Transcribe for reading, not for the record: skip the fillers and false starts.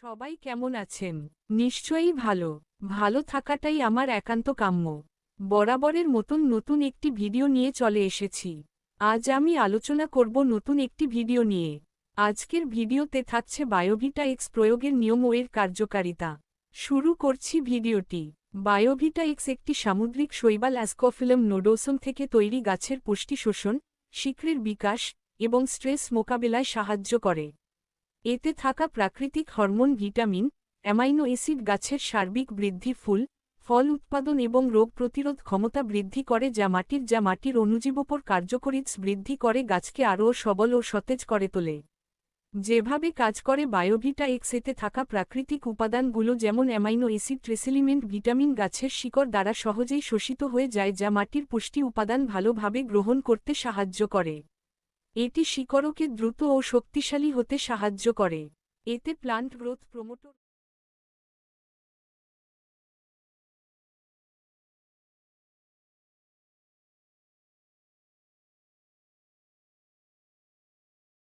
সবাই কেমন আছেন? নিশ্চয়ই ভালো। ভালো থাকাটাই আমার একান্ত কাম্য। বরাবরের মতন নতুন একটি ভিডিও নিয়ে চলে এসেছি। আজ আমি আলোচনা করব নতুন একটি ভিডিও নিয়ে। আজকের ভিডিওতে থাকছে বায়োভিটা এক্স প্রয়োগের নিয়ম ও এর কার্যকারিতা। শুরু করছি ভিডিওটি। বায়োভিটা এক্স একটি সামুদ্রিক শৈবাল অ্যাসকোফিলাম নোডোসম থেকে তৈরি গাছের পুষ্টি শোষণ, শিকড়ের বিকাশ এবং স্ট্রেস মোকাবেলায় সাহায্য করে। এতে থাকা প্রাকৃতিক হরমোন ভিটামিন, অ্যামাইনো অ্যাসিড গাছের সার্বিক বৃদ্ধি ফল উৎপাদন এবং রোগ প্রতিরোধ ক্ষমতা বৃদ্ধি করে যা মাটির অণুজীবপর কার্যকরিত্স বৃদ্ধি করে গাছকে আরও সবল ও সতেজ করে তোলে। যেভাবে কাজ করে বায়োভিটা এক্স এতে থাকা প্রাকৃতিক উপাদানগুলো যেমন amino acid trace element vitamin গাছের শিকড় দ্বারা সহজেই শোষিত হয়ে যায় যা মাটির পুষ্টি উপাদান ভালোভাবে গ্রহণ করতে সাহায্য করে। এটি শিকড়কে দ্রুত ও শক্তিশালী হতে সাহায্য করে। এতে প্লান্ট গ্রোথ প্রমোটর